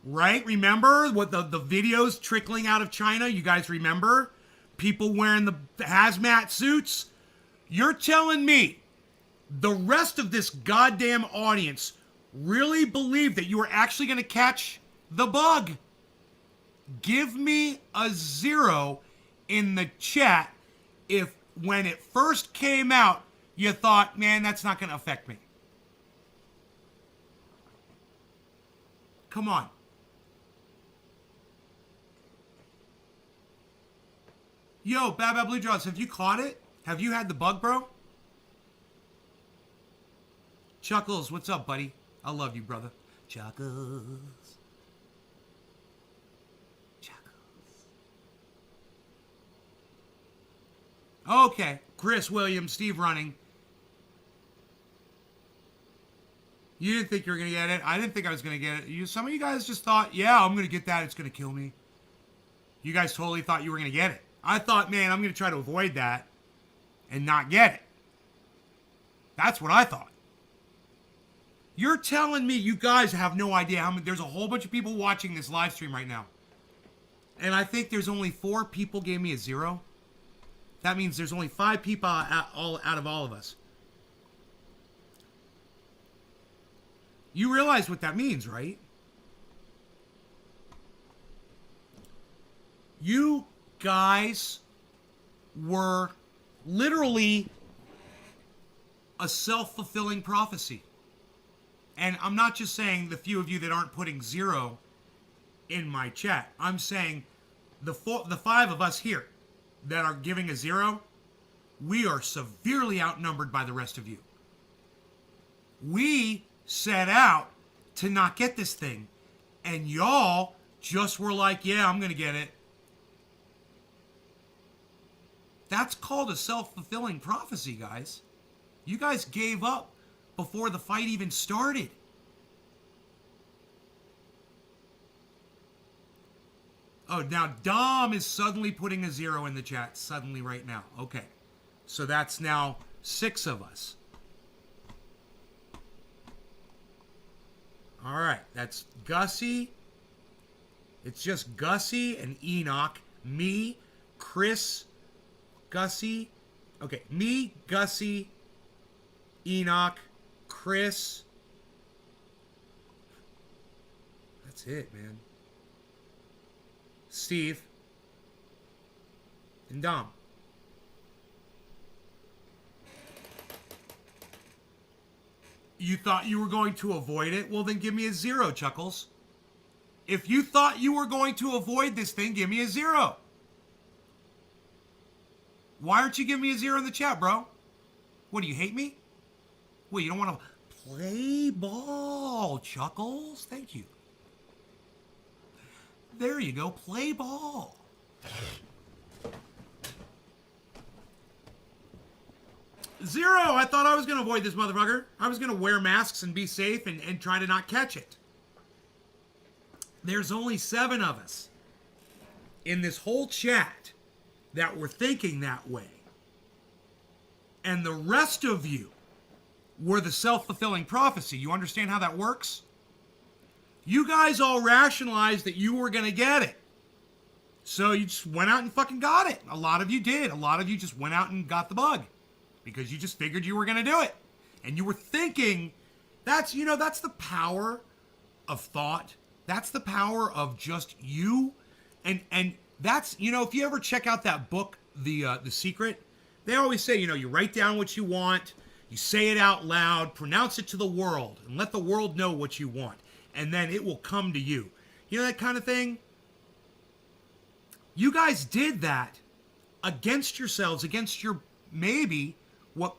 Right? Remember what the videos trickling out of China? You guys remember? People wearing the hazmat suits? You're telling me the rest of this goddamn audience really believed that you were actually going to catch the bug? Give me a 0 in the chat if when it first came out you thought, man, that's not going to affect me. Come on. Yo, Bad Blue Jaws, have you caught it? Have you had the bug, bro? Chuckles, what's up, buddy? I love you, brother. Chuckles. Chuckles. Okay. Chris Williams, Steve Running. You didn't think you were going to get it. I didn't think I was going to get it. Some of you guys just thought, yeah, I'm going to get that. It's going to kill me. You guys totally thought you were going to get it. I thought, man, I'm going to try to avoid that and not get it. That's what I thought. You're telling me you guys have no idea how many. There's a whole bunch of people watching this live stream right now. And I think there's only 4 people gave me a 0. That means there's only 5 people out of all of us. You realize what that means, right? You guys were literally a self-fulfilling prophecy. And I'm not just saying the few of you that aren't putting 0 in my chat. I'm saying the 5 of us here that are giving a 0, we are severely outnumbered by the rest of you. We set out to not get this thing, and y'all just were like, yeah, I'm going to get it. That's called a self-fulfilling prophecy, guys. You guys gave up before the fight even started. Oh, now Dom is suddenly putting a 0 in the chat. Suddenly right now. Okay. So that's now 6 of us. All right, that's Gussie. It's just Gussie and Enoch. Me, Chris, Gussie. Okay, me, Gussie, Enoch, Chris. That's it, man. Steve and Dom. You thought you were going to avoid it? Well, then give me a 0, Chuckles. If you thought you were going to avoid this thing, give me a 0. Why aren't you giving me a 0 in the chat, bro? What, do you hate me? What, you don't want to play ball, Chuckles? Thank you. There you go, play ball. Zero! I thought I was going to avoid this motherfucker. I was going to wear masks and be safe and try to not catch it. There's only 7 of us in this whole chat that were thinking that way. And the rest of you were the self-fulfilling prophecy. You understand how that works? You guys all rationalized that you were going to get it. So you just went out and fucking got it. A lot of you did. A lot of you just went out and got the bug. Because you just figured you were going to do it. And you were thinking, that's the power of thought. That's the power of just you. And that's, if you ever check out that book, The Secret, they always say, you write down what you want, you say it out loud, pronounce it to the world, and let the world know what you want. And then it will come to you. You know that kind of thing? You guys did that against yourselves, against your, maybe, what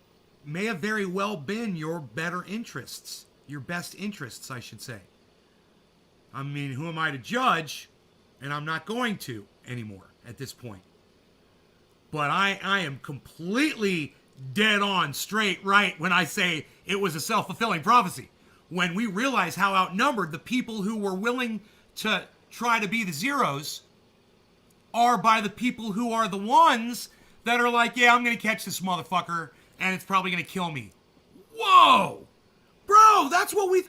may have very well been your better interests. Your best interests, I should say. I mean, who am I to judge? And I'm not going to anymore at this point. But I am completely dead on straight right when I say it was a self-fulfilling prophecy. When we realize how outnumbered the people who were willing to try to be the zeros are by the people who are the ones that are like, yeah, I'm going to catch this motherfucker and it's probably going to kill me. Whoa! Bro, that's what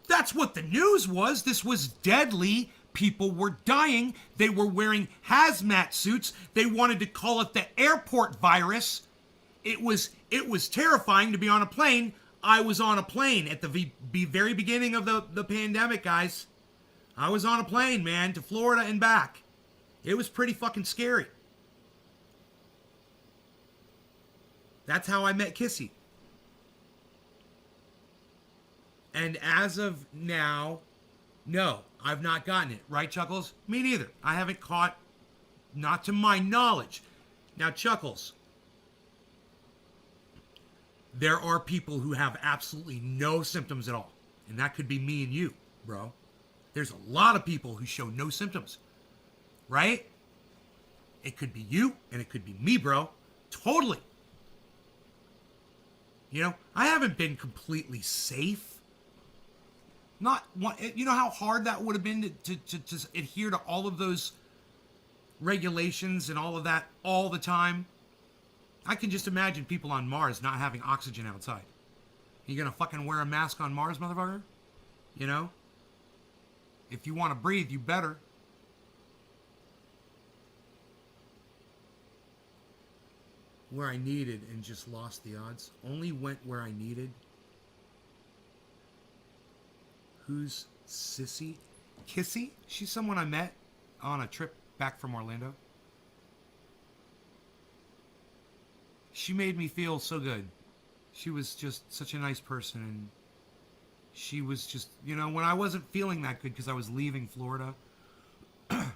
that's what the news was. This was deadly. People were dying. They were wearing hazmat suits. They wanted to call it the airport virus. It was terrifying to be on a plane. I was on a plane at the very beginning of the pandemic, guys. I was on a plane, man, to Florida and back. It was pretty fucking scary. That's how I met Kissy. And as of now, no, I've not gotten it. Right, Chuckles? Me neither. I haven't caught, not to my knowledge. Now, Chuckles, there are people who have absolutely no symptoms at all. And that could be me and you, bro. There's a lot of people who show no symptoms. Right? It could be you and it could be me, bro. Totally. I haven't been completely safe. Not one, how hard that would have been to adhere to all of those regulations and all of that all the time. I can just imagine people on Mars not having oxygen outside. You gonna fucking wear a mask on Mars, motherfucker? If you want to breathe, you better. Where I needed and just lost the odds. Only went where I needed. Who's Sissy? Kissy? She's someone I met on a trip back from Orlando. She made me feel so good. She was just such a nice person. And she was just, when I wasn't feeling that good because I was leaving Florida and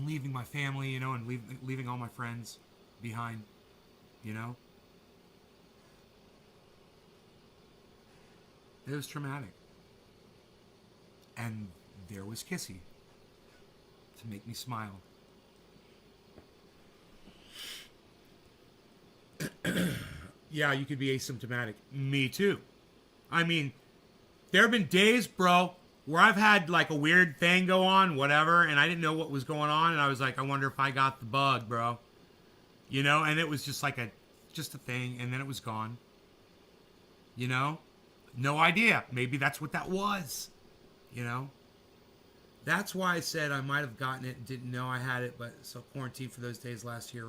leaving my family, and leaving all my friends behind. It was traumatic. And there was Kissy to make me smile. Yeah, you could be asymptomatic. Me too. I mean, there have been days, bro, where I've had like a weird thing go on, whatever, and I didn't know what was going on, and I was like, I wonder if I got the bug, bro. You know, and it was just like just a thing, and then it was gone. You know? No idea. Maybe that's what that was. You know? That's why I said I might have gotten it and didn't know I had it, but so quarantine for those days last year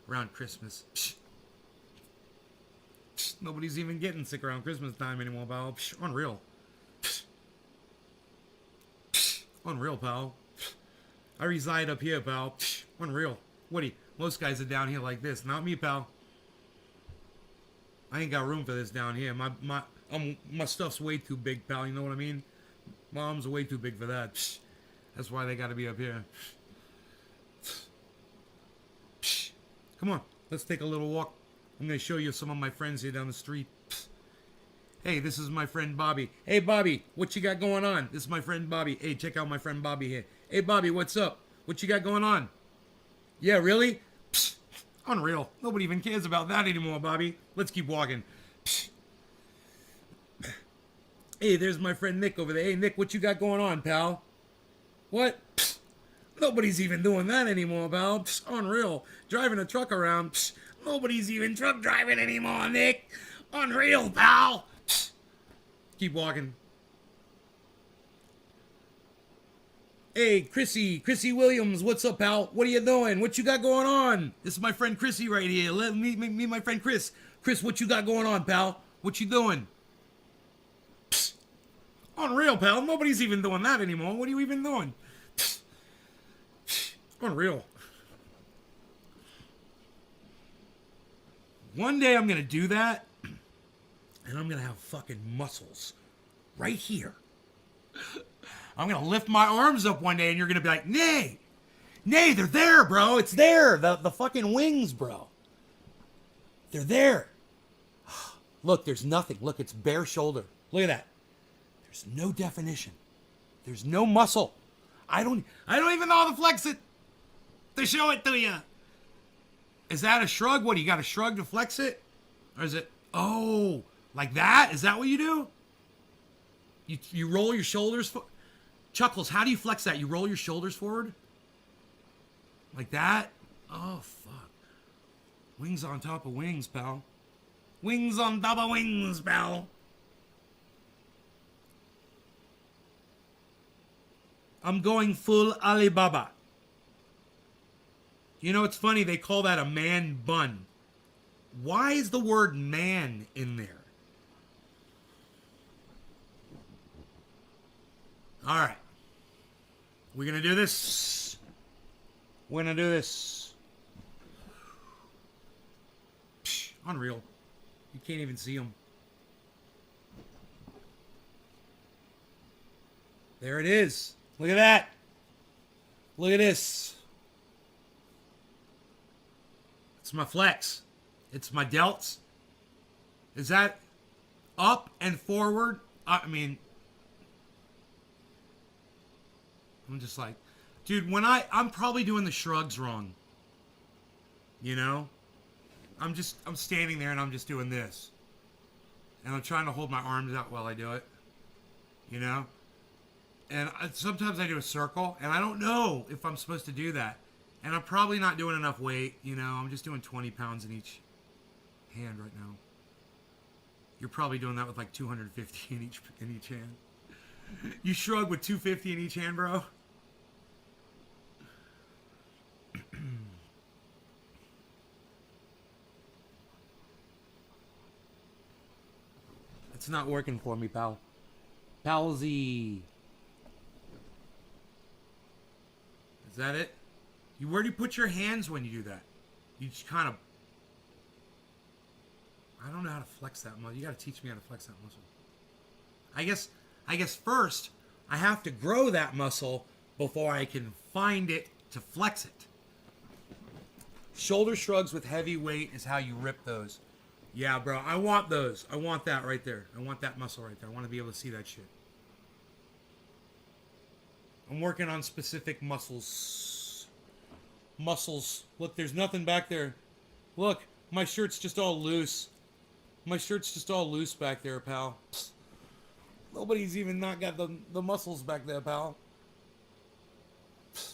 around Christmas. Psh. Psh. Nobody's even getting sick around Christmas time anymore, pal. Psh. Unreal. Psh. Psh. Unreal, pal. Psh. I reside up here, pal. Psh. Unreal. Woody, most guys are down here like this. Not me, pal. I ain't got room for this down here. My stuff's way too big, pal. You know what I mean? My arms are way too big for that. Psh. That's why they got to be up here. Psh. Come on, let's take a little walk. I'm going to show you some of my friends here down the street. Psh. Hey, this is my friend Bobby. Hey, Bobby, what you got going on? This is my friend Bobby. Hey, check out my friend Bobby here. Hey, Bobby, what's up? What you got going on? Yeah, really? Psh. Unreal. Nobody even cares about that anymore, Bobby. Let's keep walking. Psh. Hey, there's my friend Nick over there. Hey, Nick, what you got going on, pal? What? Psh. Nobody's even doing that anymore, pal. Psh. Unreal. Driving a truck around. Psh. Nobody's even truck driving anymore, Nick. Unreal, pal. Psh. Keep walking. Hey, Chrissy Williams, what's up, pal? What are you doing? What you got going on? This is my friend Chrissy right here. Let me meet my friend Chris. Chris, what you got going on, pal? What you doing? Psst. Unreal, pal. Nobody's even doing that anymore. What are you even doing? Psst. Psst. Unreal. One day I'm going to do that, and I'm going to have fucking muscles right here. I'm going to lift my arms up one day, and you're going to be like, Nay, they're there, bro. It's there. The fucking wings, bro. They're there. Look, there's nothing. Look, it's bare shoulder. Look at that. There's no definition. There's no muscle. I don't even know how to flex it to show it to you. Is that a shrug? What, you got to shrug to flex it? Or is it, oh, like that? Is that what you do? You roll your shoulders Chuckles, how do you flex that? You roll your shoulders forward? Like that? Oh, fuck. Wings on top of wings, pal. Wings on top of wings, pal. I'm going full Alibaba. You know, it's funny, they call that a man bun. Why is the word man in there? All right. We're going to do this. We're going to do this. Psh, unreal. You can't even see them. There it is. Look at that. Look at this. It's my flex. It's my delts. Is that up and forward? I mean, I'm just like, dude, when I'm probably doing the shrugs wrong. You know? I'm standing there and I'm just doing this. And I'm trying to hold my arms out while I do it. You know? And sometimes I do a circle, and I don't know if I'm supposed to do that. And I'm probably not doing enough weight, you know? I'm just doing 20 pounds in each hand right now. You're probably doing that with like 250 in each hand. You shrug with 250 in each hand, bro? It's not working for me, pal. Palsy. Is that it? Where do you put your hands when you do that? You just kind of... I don't know how to flex that muscle. You got to teach me how to flex that muscle. I guess first, I have to grow that muscle before I can find it to flex it. Shoulder shrugs with heavy weight is how you rip those. Yeah, bro. I want those. I want that right there. I want that muscle right there. I want to be able to see that shit. I'm working on specific muscles. Muscles. Look, there's nothing back there. Look, my shirt's just all loose. My shirt's just all loose back there, pal. Psst. Nobody's even not got the muscles back there, pal. Psst.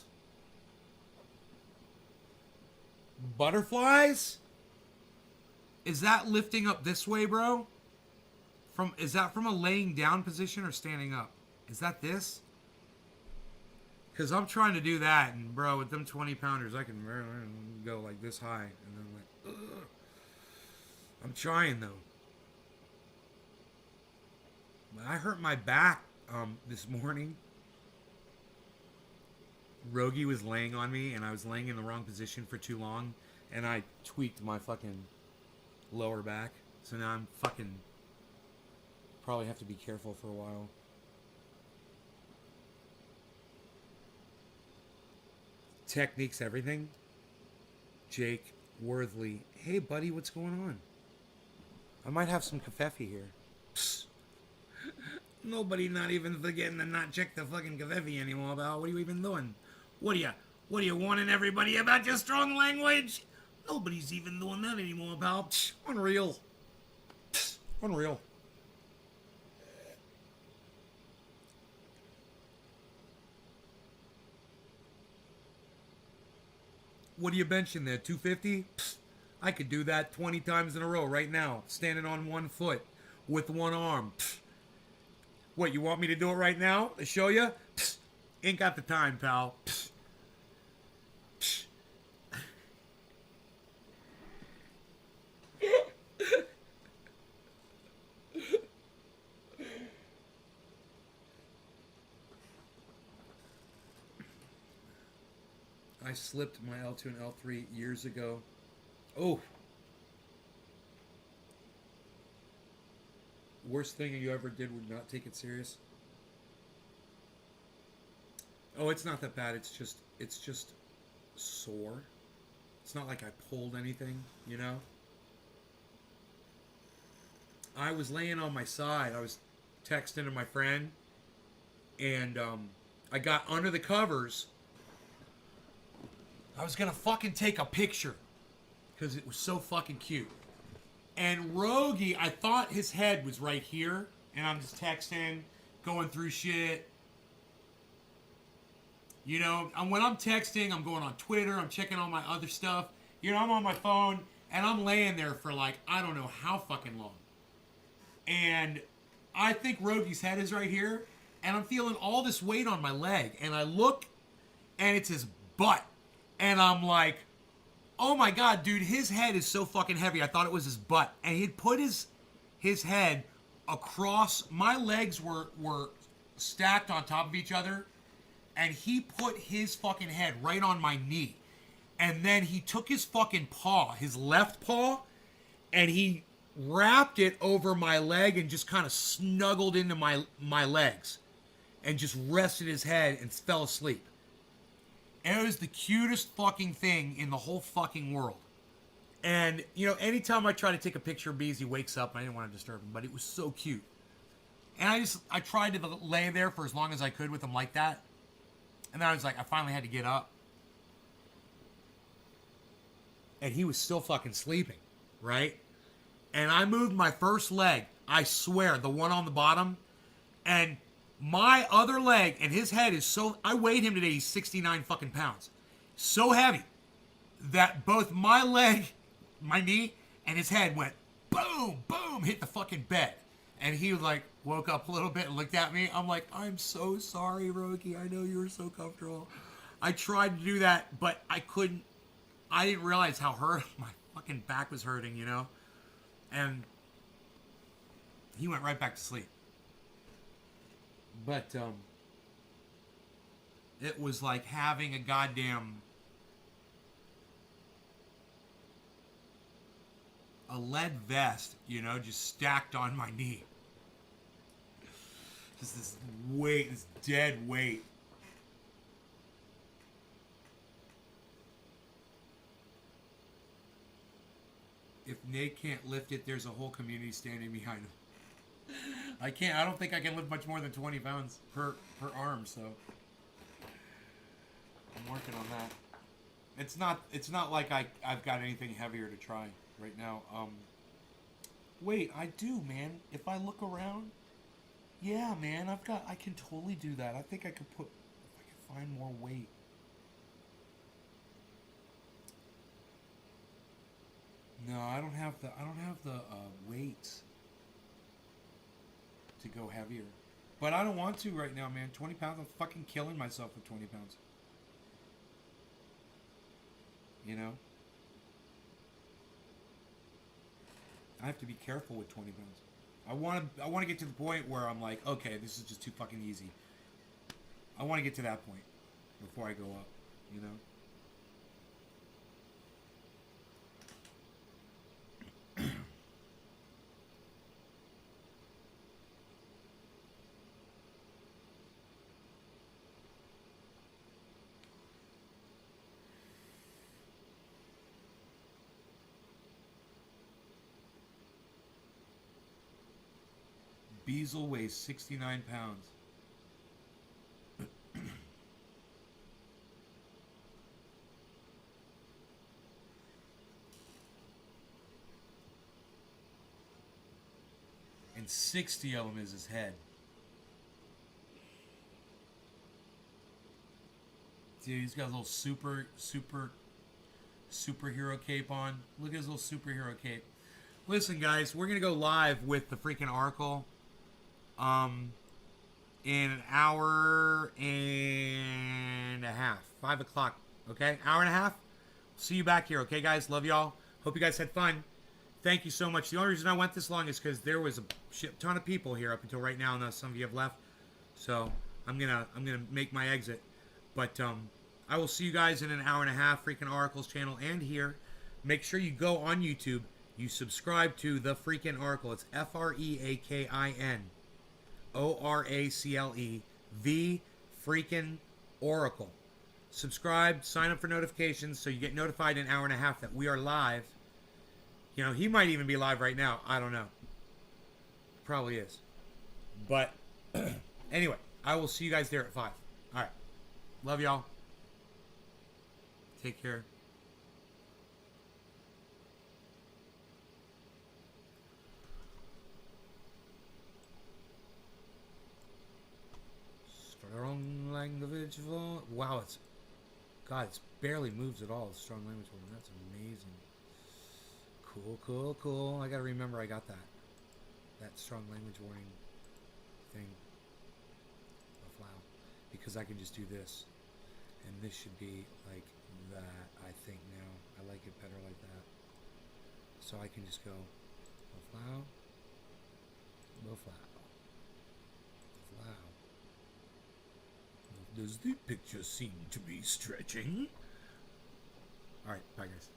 Butterflies? Is that lifting up this way, bro? Is that from a laying down position or standing up? Is that this? Because I'm trying to do that, and bro, with them 20 pounders, I can go like this high, and I'm like, ugh. I'm trying though. But I hurt my back this morning. Rogie was laying on me, and I was laying in the wrong position for too long, and I tweaked my fucking lower back. So now I'm fucking probably have to be careful for a while. Technique's everything. Jake Worthley. Hey, buddy, what's going on? I might have some kafefe here. Psst. Nobody not even forgetting to not check the fucking kafefe anymore, pal. What are you even doing? What are you warning everybody about your strong language? Nobody's even doing that anymore, pal. Psst. Unreal. Psst. Unreal. What are you benching there? 250? Psst. I could do that 20 times in a row right now, standing on one foot with one arm. Psst. What, you want me to do it right now to show you? Psst. Ain't got the time, pal. Psst. Psst. I slipped my L2 and L3 years ago. Oh. Worst thing you ever did would not take it serious. Oh, it's not that bad. It's just sore. It's not like I pulled anything, you know? I was laying on my side. I was texting to my friend, and I got under the covers. I was gonna fucking take a picture because it was so fucking cute. And Rogie, I thought his head was right here, and I'm just texting, going through shit. You know, when I'm texting, I'm going on Twitter, I'm checking all my other stuff. You know, I'm on my phone, and I'm laying there for like, I don't know how fucking long. And I think Rogie's head is right here, and I'm feeling all this weight on my leg. And I look, and it's his butt. And I'm like, oh my god, dude, his head is so fucking heavy. I thought it was his butt. And he'd put his head across, my legs were stacked on top of each other, and he put his fucking head right on my knee. And then he took his fucking paw, his left paw, and he wrapped it over my leg and just kind of snuggled into my legs and just rested his head and fell asleep. And it was the cutest fucking thing in the whole fucking world. And, you know, anytime I try to take a picture of Bees, he wakes up, and I didn't want to disturb him, but it was so cute. And I tried to lay there for as long as I could with him like that. And then I was like, I finally had to get up. And he was still fucking sleeping, right? And I moved my first leg, I swear, the one on the bottom, and my other leg and his head is so... I weighed him today, he's 69 fucking pounds. So heavy that both my leg, my knee, and his head went boom, boom, hit the fucking bed. And he like woke up a little bit and looked at me. I'm like, I'm so sorry, Rogie. I know you were so comfortable. I tried to do that, but I couldn't. I didn't realize how hurt my fucking back was hurting, you know? And he went right back to sleep. But it was like having a goddamn a lead vest, you know, just stacked on my knee. Just this weight, this dead weight. If Nate can't lift it, there's a whole community standing behind him. I don't think I can lift much more than 20 pounds per arm, so I'm working on that. It's not like I've got anything heavier to try right now. Wait, I do, man. If I look around, yeah, man, I can totally do that. I think I could if I could find more weight. No, I don't have the weights. to go heavier. But I don't want to right now, man. 20 pounds, I'm fucking killing myself with 20 pounds. You know? I have to be careful with 20 pounds. I want to get to the point where I'm like, okay, this is just too fucking easy. I want to get to that point before I go up, you know? Beazle weighs 69 pounds. And 60 of them is his head. Dude, he's got a little superhero cape on. Look at his little superhero cape. Listen, guys, we're gonna go live with the freaking Oracle. In an hour and a half. 5 o'clock. Okay? Hour and a half. See you back here, okay, guys? Love y'all. Hope you guys had fun. Thank you so much. The only reason I went this long is because there was a shit ton of people here up until right now, and some of you have left. So I'm gonna make my exit. But I will see you guys in an hour and a half. Freaking Oracle's channel and here. Make sure you go on YouTube. You subscribe to the freaking Oracle. It's FREAKIN ORACLE, the freaking Oracle. Subscribe, sign up for notifications so you get notified in an hour and a half that we are live. You know, he might even be live right now. I don't know. Probably is. But anyway, I will see you guys there at 5. All right. Love y'all. Take care. Strong language for... Wow, it's... God, it barely moves at all. The strong language for... That's amazing. Cool, cool, cool. I gotta remember I got that. That strong language warning thing. Oh, wow. Because I can just do this. And this should be like that, I think now. I like it better like that. So I can just go... Wow. Wow. Wow. Does the picture seem to be stretching? Alright, bye guys.